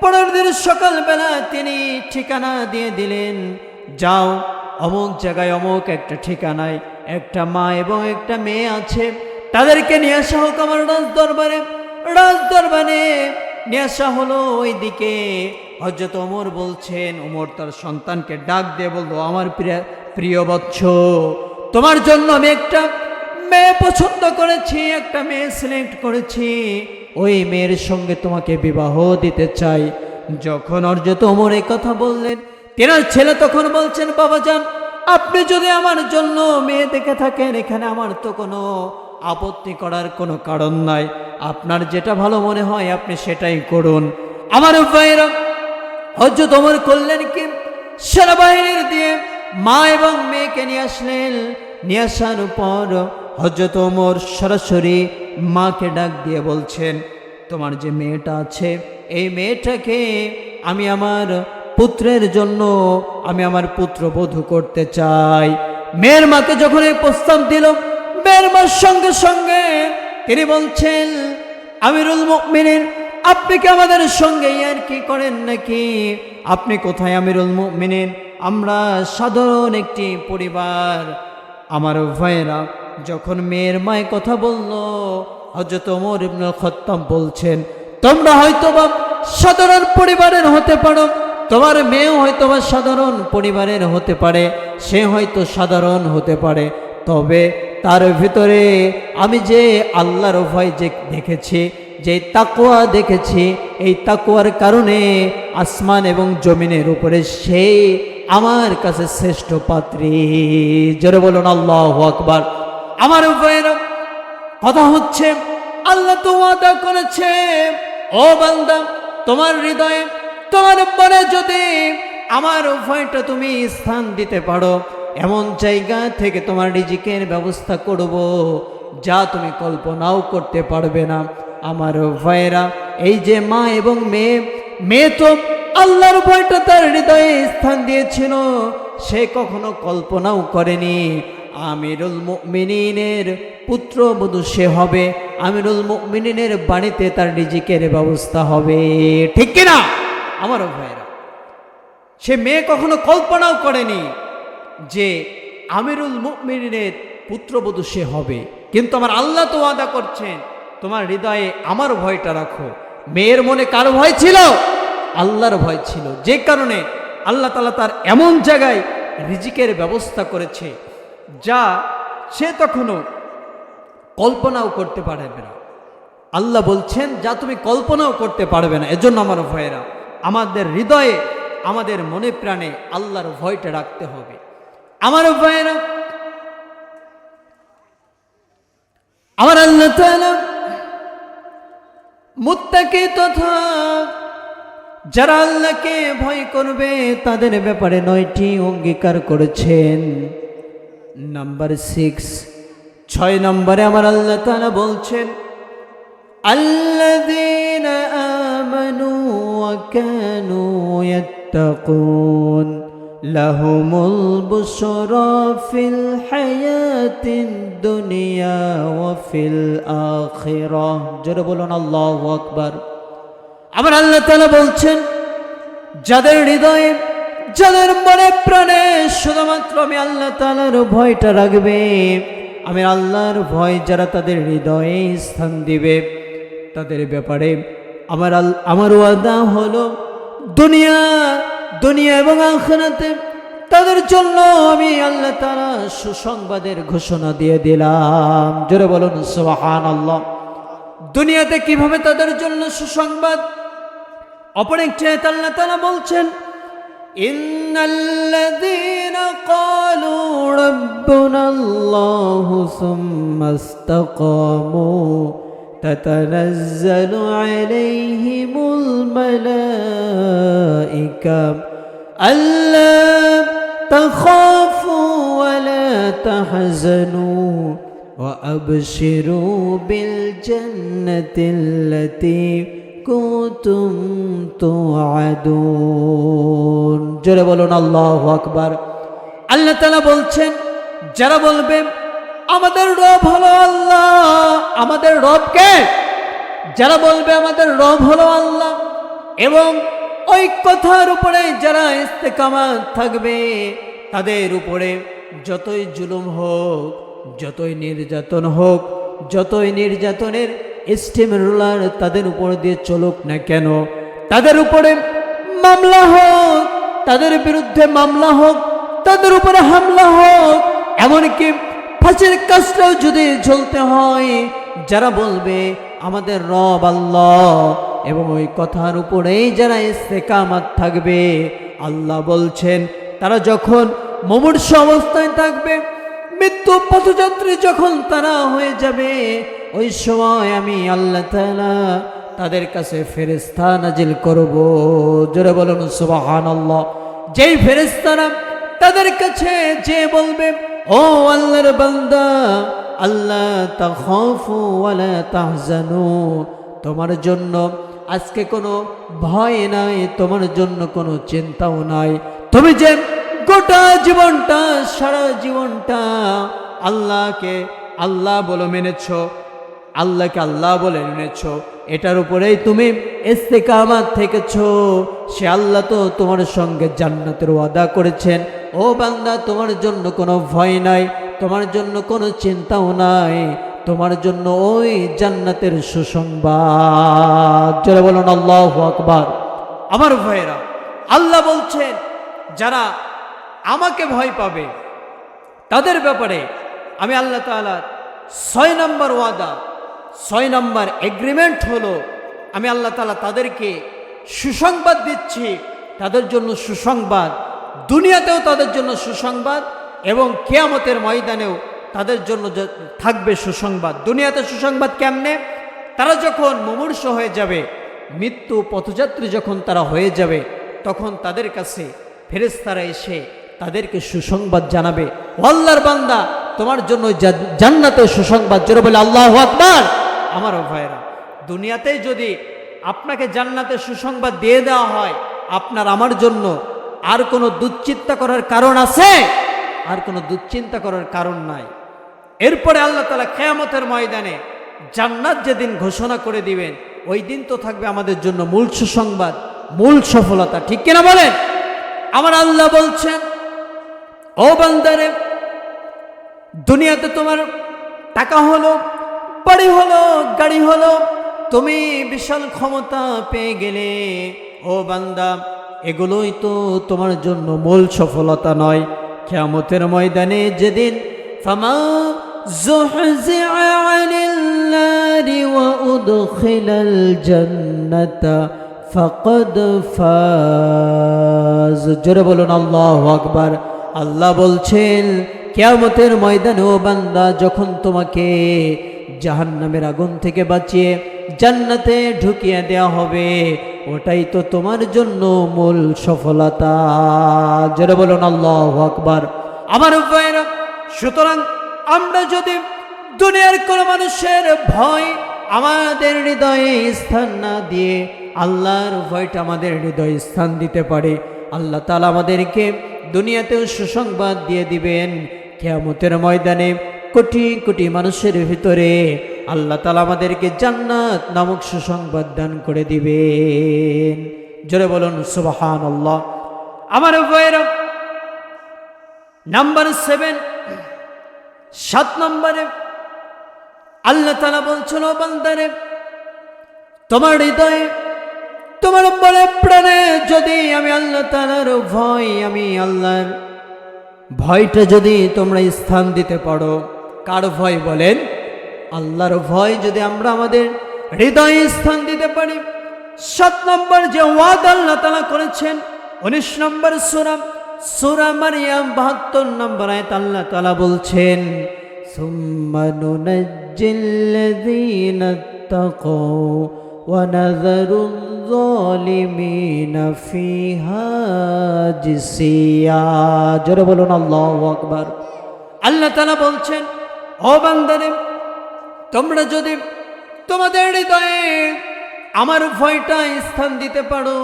পরের দিন সকালবেলা তিনি ঠিকানা দিয়ে দিলেন, যাও অমুক জায়গায় অমুক একটা ঠিকানায় একটা মা এবং একটা মেয়ে আছে, তাদেরকে নিয়ে আসা হোক আমার রাজদরবারে নিয়ে আসা হলো। ওইদিকে হযরত ওমর বলছেন, ওমর তার সন্তানকে ডাক দিয়ে বললো, আমার প্রিয় বৎস, তোমার জন্য আমি একটা মেয়ে পছন্দ করেছি, একটা মেয়ে সিলেক্ট করেছি, ওই মেয়ের সঙ্গে তোমাকে বিবাহ দিতে চাই। যখন হযরত ওমর এই কথা বললেন, তেনার ছেলে তখন বলছেন, বাবাজান, আপনি যদি আমার জন্য মেয়ে দেখে থাকেন, এখানে আমার তো কোনো আপত্তি করার কোনো কারণ নাই, আপনার যেটা ভালো মনে হয় আপনি সেটাই করুন। আমার ভাইরা, হযরত ওমর করলেন কি, সেনাবাহিনীর দিয়ে মা এবং মেয়েকে নিয়ে আসলেন। নিয়ে আসার পর হযরত ওমর সরাসরি মাকে ডাক দিয়ে বলছেন, তোমার যে মেয়েটা আছে, এই মেয়েটাকে আমি আমার পুত্রের জন্য আমি আমার পুত্রবধূ করতে চাই। মেয়ের মাকে যখন এই প্রস্তাব দিল, মেয়ের মার সঙ্গে সঙ্গে তিনি বলছেন, আমিরুল মুমিনিন, আপনি কি আমাদের সঙ্গে আর কি করেন নাকি? আপনি কোথায় আমিরুল মুমিনিন? আমরা সাধারণ একটি পরিবার। আমার ভাইয়েরা, যখন মেয়ের মায় কথা বলল, হযরত ওমর ইবনে খাত্তাব বলছেন, তোমরা হয়তোবা সাধারণ পরিবারের হতে পারো, তোমার মেয়েও হয়তোবা সাধারণ পরিবারের হতে পারে, সে হয়তো সাধারণ হতে পারে, তবে তার ভিতরে আমি যে আল্লাহর ভয় যে দেখেছি, যে তাকওয়া দেখেছি, এই তাকওয়ার কারণে আসমান এবং জমিনের উপরে সেই আমার কাছে শ্রেষ্ঠ পাত্রী। জোরে বলুন আল্লাহু আকবার। আমার ভাইরা, কথা হচ্ছে আল্লাহ তো ওয়াদা করেছে, ও বান্দা, তোমার হৃদয়ে, তোমার মনে যদি আমার ভয়টা তুমি স্থান দিতে পারো, এমন জায়গা থেকে তোমার রিজিকের ব্যবস্থা করব যা তুমি কল্পনাও করতে পারবে না। আমার ভাইরা, এই যে মা এবং মেয়ে তো আল্লাহর ভয়টা তার হৃদয়ে স্থান দিয়েছিল, সে কখনো কল্পনাও করেনি আমিরুল মুমিনিনের পুত্রবধূ সে হবে, আমিরুল মুমিনিনের বাড়িতে তার রিজিকের ব্যবস্থা হবে। ঠিক কিনা আমার ভাইরা? সে মেয়ে কখনো কল্পনাও করেনি যে আমিরুল মুমিনিনের পুত্রবধূ সে হবে, কিন্তু আমার আল্লাহ তো ওয়াদা করছেন তোমার হৃদয়ে আমার ভয়টা রাখো। মেয়ের মনে কার ভয় ছিল? আল্লাহর ভয় ছিল, যে কারণে আল্লাহ তাআলা তার এমন জায়গায় রিজিকের ব্যবস্থা করেছে যা সে তখনও কল্পনাও করতে পারবে না। আল্লাহ বলছেন যা তুমি কল্পনাও করতে পারবে না। এজন্য আমার ভয়েরা, আমাদের হৃদয়ে, আমাদের মনে প্রাণে আল্লাহর ভয়টা রাখতে হবে। আমার ভয়েরা, আমার আল্লাহ তাআলা মুত্তাকি তথা যারা আল্লাহকে ভয় করবে তাদের ব্যাপারে 9টি অঙ্গীকার করেছেন। নাম্বার 6 নম্বরে আমার আল্লাহ তাআলা বলছেন, আল্লাযীনা আমানু ওয়া কানু ইয়াত্তাকুন লাহুমুল বুশরা ফিল হায়াতিদ দুনিয়া ওয়া ফিল আখিরাহ। জোরে বলুন আল্লাহু আকবার। আমার আল্লাহ তাআলা বলছেন, যাদের হৃদয়ে, যাদের মনে প্রাণে শুধুমাত্র আমি আল্লাহ তাআলার ভয়টা রাখবে, আমি আল্লাহর ভয় যারা তাদের হৃদয়ে স্থান দিবে, তাদের ব্যাপারে আমার ওয়াদা হলো দুনিয়া এবং আখিরাতে তাদের জন্য আমি আল্লাহ তাআলা সুসংবাদের ঘোষণা দিয়ে দিলাম। জোরে বলুন সুবহানাল্লাহ। দুনিয়াতে কিভাবে তাদের জন্য সুসংবাদ? অপর একটি আয়াতে আল্লাহ তাআলা বলছেন, ইন্নাল্লাযীনা ক্বালু রাব্বুনাল্লাহু সুম্মা ইসতাকামু তাতানাজ্জালু আলাইহিমুল মালায়েকা আল্লা তাখাফু ওয়া লা তাহজানু ওয়া আবশিরু বিল জান্নাতিল্লাতী কুনতুম তুআদুন। জোরে বলুন আল্লাহু আকবার। আল্লাহ তাআলা বলছেন, যারা বলবে আমাদের রব হলো আল্লাহ, আমাদের রব কে? যারা বলবে আমাদের রব হলো আল্লাহ এবং ওই কথার উপরে যারা ইস্তেকামাত থাকবে, তাদের উপরে যতই জুলুম হোক, যতই নির্যাতন হোক, যতই নির্যাতনের স্টিম রোলার তাদের উপর দিয়ে চলুক না কেন, তাদের উপরে মামলা হোক, তাদের বিরুদ্ধে মামলা হোক, তাদের উপরে হামলা হোক, এমনকি ফাঁসির কাজটাও যদি ঝুলতে হয়, যারা বলবে আমাদের রব আল্লাহ এবং ওই কথার উপরেই যারা ইস্তেকামাত থাকবে, আল্লাহ বলছেন তারা যখন মুমূর্ষু অবস্থায় থাকবে, মৃত্যু পথযাত্রী যখন তারা হয়ে যাবে, ওই সময় আমি আল্লাহ তাআলা তাদের কাছে ফেরেশতা নাজিল করব। জোরে বলুন সুবহানাল্লাহ। যেই ফেরেশতারা তাদের কাছে যে বলবে, ও আল্লাহর বান্দা, আল্লাহ তাখাফু ওয়া লা তাহজানু, তোমার জন্য আজকে কোনো ভয় নাই, তোমার জন্য কোনো চিন্তাও নাই, তুমি যে গোটা জীবনটা, সারা জীবনটা আল্লাহকে আল্লাহ বলে মেনেছ, আল্লাহকে আল্লাহ বলে মেনেছ, এটার উপরেই তুমি ইস্তেকামাত থেকেছ, সে আল্লাহ তো তোমার সঙ্গে জান্নাতের ওয়াদা করেছেন। ও বান্দা, তোমার জন্য কোনো ভয় নাই, তোমার জন্য কোনো চিন্তাও নাই, তোমার জন্য ওই জান্নাতের সুসংবাদ। জোরে বলুন আল্লাহু আকবার। আমার ভাইয়েরা, আল্লাহ বলছেন যারা আমাকে ভয় পাবে তাদের ব্যাপারে আমি আল্লাহ তাআলার 6 নম্বর ওয়াদা, 6 নম্বর এগ্রিমেন্ট হলো, আমি আল্লাহ তাআলা তাদেরকে সুসংবাদ দিচ্ছি, তাদের জন্য সুসংবাদ, দুনিয়াতেও তাদের জন্য সুসংবাদ এবং কিয়ামতের ময়দানেও তাদের জন্য থাকবে সুসংবাদ। দুনিয়াতে সুসংবাদ কেমনে? তারা যখন মুমূর্ষ হয়ে যাবে, মৃত্যু পথযাত্রী যখন তারা হয়ে যাবে, তখন তাদের কাছে ফেরেশতারা এসে তাদেরকে সুসংবাদ জানাবে, আল্লাহর বান্দা তোমার জন্য জান্নাতের সুসংবাদ। জোরে বলে আল্লাহু আকবার। আমার ভাইরা, দুনিয়াতেই যদি আপনাকে জান্নাতের সুসংবাদ দিয়ে দেওয়া হয়, আপনার আমার জন্য আর কোনো দুশ্চিন্তা করার কারণ আছে? আর কোনো দুশ্চিন্তা করার কারণ নাই। এরপরে আল্লাহ তাআলা কিয়ামতের ময়দানে জান্নাত যেদিন ঘোষণা করে দিবেন, ওই দিন তো থাকবে আমাদের জন্য মূল সুসংবাদ, মূল সফলতা। ঠিক কিনা বলেন? আমার আল্লাহ বলছেন, ও বান্দারে, দুনিয়াতে তোমার টাকা হলো, বাড়ি হলো, গাড়ি হলো, তুমি বিশাল ক্ষমতা পেয়ে গেলে, ও বান্দা, এগুলোই তো তোমার জন্য মূল সফলতা নয়। কিয়ামতের ময়দানে যেদিন ফামা যুহজিআ আনিল নারি ওয়া উদখিলাল জান্নাতা ফাকাদ ফাজ। জোরে বলুন আল্লাহু আকবার। আল্লাহ বলছেন, কিয়ামতের ময়দানে ও বান্দা, যখন তোমাকে জাহান্নামের আগুন থেকে বাঁচিয়ে জান্নাতে ঢুকিয়ে দেয়া হবে, ওটাই তো তোমার জন্য মূল সফলতা। জোরে বলুন আল্লাহু আকবার। আমার ভাইরা, সুতরাং আমরা যদি দুনিয়ার কোন মানুষের ভয় আমাদের হৃদয়ে স্থান না দিয়ে আল্লাহর ভয়টা আমাদের হৃদয়ে স্থান দিতে পারে, আল্লাহ তাআলা আমাদেরকে দুনিয়াতেও সুসংবাদ দিয়ে দিবেন। কিয়ামতের ময়দানে কোটি কোটি মানুষের ভিতরে আল্লাহ তাআলা আমাদেরকে জান্নাত নামক সুসংবাদ দান করে দিবেন। জোরে বলুন সুবহানাল্লাহ। আমার ভাইরা, নাম্বার 7, 7 নম্বরে আল্লাহ তাআলা বলছেন, ও বান্দারে, তোমার হৃদয়ে, তোমার মনে প্রাণে যদি আমি আল্লাহ তাআলার ভয়, আমি আল্লাহর ভয়টা যদি তোমরা স্থান দিতে পারো। কার ভয় বলেন? আল্লাহর ভয় যদি আমরা আমাদের হৃদয়ে স্থান দিতে পারি। 7 নম্বর যে ওয়াদা আল্লাহ তাআলা করেছেন, 19 নম্বর সূরা মারইয়াম 72 নম্বর আয়াত আল্লাহ তাআলা বলছেন, সুম্মা নুনাজ্জিল্লাযীনা তাকাও ওয়া নাযারুয যালিমিনা ফিহা জিসিয়া। জোরে বলুন আল্লাহু আকবার। আল্লাহ তাআলা বলছেন, ও বান্দারে, তোমরা যদি তোমাদের হৃদয়ে আমার ভয়টা স্থান দিতে পারো,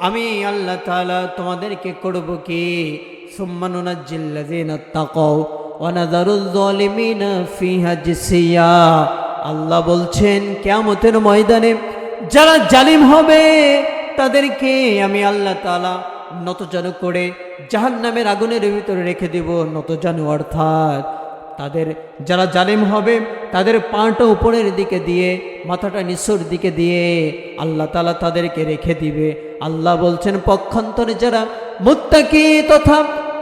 আমি আল্লাহ তাআলা তোমাদেরকে করব কি, সুম্মা নুনাজ্জিল্লাযীনা তাকাও ওয়া নাযারুয যালিমিনা ফিহা জিসিয়া। আল্লাহ বলছেন, কিয়ামতের ময়দানে যারা জালিম হবে তাদেরকে আমি আল্লাহ তাআলা নতজানু করে জাহান্নামের আগুনের ভিতরে রেখে দেব। নতজানু অর্থাৎ তাদের যারা জালিম হবে তাদের পাটা উপরের দিকে দিয়ে, মাথাটা নিচের দিকে দিয়ে আল্লাহ তাআলা তাদেরকে রেখে দিবে। আল্লাহ বলছেন, পক্ষান্তরে যারা মুত্তাকি তথা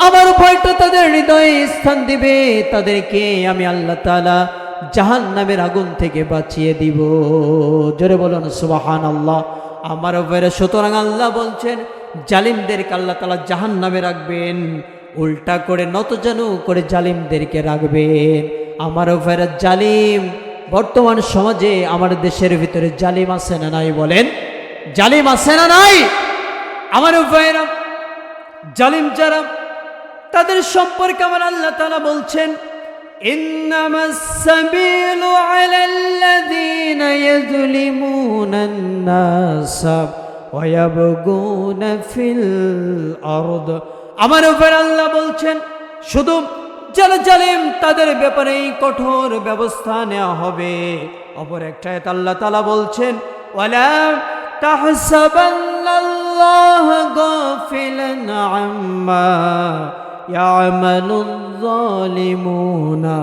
আমার ভয়টা তাদের হৃদয়ে স্থান দিবে, তাদেরকে আমি আল্লাহ তাআলা জাহান্নামের আগুন থেকে বাঁচিয়ে দিব। জোরে বলুন সুবহানাল্লাহ। আমার ভাইরা, সুতরাং আল্লাহ বলছেন, জালিমদেরকে আল্লাহ তাআলা জাহান্নামে রাখবেন, উল্টা করে নতজানু করে জালিমদেরকে রাখবেন। আমার ভাইরা, জালিম বর্তমান সমাজে আমার দেশের ভিতরে জালিম আছে না নাই? বলেন, জালিম আছে না নাই? আমার ভাইরা, জালিম যারা, তাদের সম্পর্কে আমার আল্লাহ তাআলা বলছেন, ইন্নামাস সাবিলু আলাল্লাযীনা ইয়াযলিমুনান নাসা ওয়া ইয়াবগুনা ফিল আরদ। আমার উপর আল্লাহ বলছেন, শুধু যারা জালিম তাদের ব্যাপারে কঠোর ব্যবস্থা নেওয়া হবে। অপর একটা আয়াত আল্লাহ তাআলা বলছেন, ওয়ালা তাহসাবান্নাল্লাহা গাফিলান আম্মা ইয়ামালুয যালিমুনা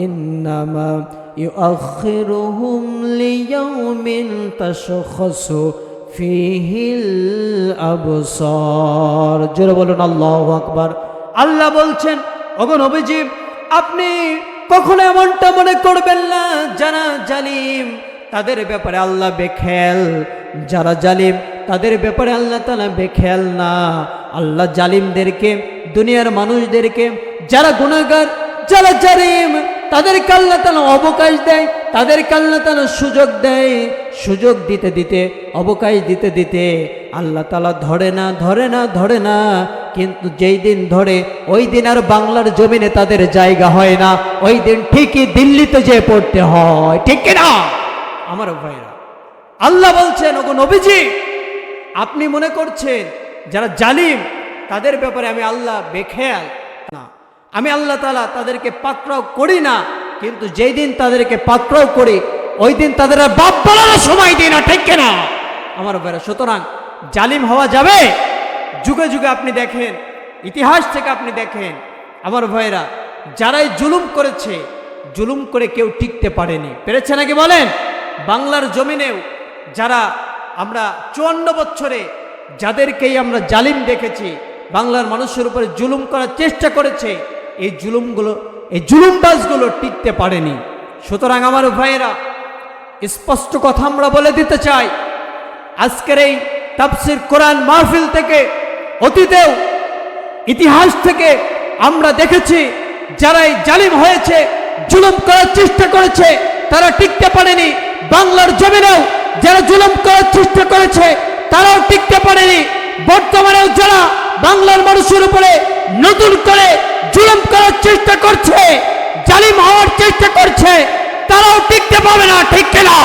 ইন্নামা ইউআখিরুহুম লিয়াউমিন তাশখাসু ফিহিল আবসার। জোরে বলুন আল্লাহু আকবার। আল্লাহ বলছেন, ওগো নবীজি, আপনি কখনো এমনটা মনে করবেন না যারা জালিম তাদের ব্যাপারে আল্লাহ বেখেয়াল, যারা জালিম তাদের ব্যাপারে আল্লাহ তাআলা বেখেয়াল না। আল্লাহ জালিমদেরকে, দুনিয়ার মানুষদেরকে, যারা গুনাহগার, যারা জালিম, তাদেরকে আল্লাহ তাআলা অবকাশ দেয়, তাদেরকে আল্লাহ তাআলা সুযোগ দেয়। সুযোগ দিতে দিতে, অবকাশ দিতে দিতে আল্লাহ তাআলা ধরে না, কিন্তু যেই দিন ধরে ওই দিন আর বাংলার জমিনে তাদের জায়গা হয় না, ওই দিন ঠিকই দিল্লিতে যেয়ে পড়তে হয়, ঠিক কিনা আমার ভাইরা? আল্লাহ বলছেন, ওগো নবীজি, আপনি মনে করছেন যারা জালিম তাদের ব্যাপারে আমি আল্লাহ বেখেয়াল না, আমি আল্লাহ তাআলা তাদেরকে পাকড়াও করি না, কিন্তু যেই দিন তাদেরকে পাকড়াও করি ওই দিন তাদের আর বাপ বলার সময় দিই না, ঠিক কিনা আমার ভাইরা? সুতরাং জালিম হওয়া যাবে? যুগে যুগে আপনি দেখেন, ইতিহাস থেকে আপনি দেখেন আমার ভাইরা, যারাই জুলুম করেছে, জুলুম করে কেউ টিকতে পারেনি, পেরেছে নাকি বলেন? বাংলার জমিনেও যারা আমরা 54 বছরে যাদেরকেই আমরা জালিম দেখেছি, বাংলার মানুষের উপরে জুলুম করার চেষ্টা করেছে, এই জুলুমবাজগুলো টিকতে পারেনি। সুতরাং আমার ভাইয়েরা, স্পষ্ট কথা আমরা বলে দিতে চাই, আজকের এই তাফসীর কোরআন মাহফিল থেকে, অতীতেও ইতিহাস থেকে আমরা দেখেছি যারাই জালিম হয়েছে, জুলুম করার চেষ্টা করেছে, তারা টিকতে পারেনি। বাংলার জমিনেও যারা জুলুম করার চেষ্টা করেছে তারাও টিকতে পারেনি। বর্তমানেও যারা বাংলার মানুষের উপরে নতুন করে জুলুম করার চেষ্টা করছে, জালিম হওয়ার চেষ্টা করছে, তারাও টিকতে পাবে না, ঠিক কিনা?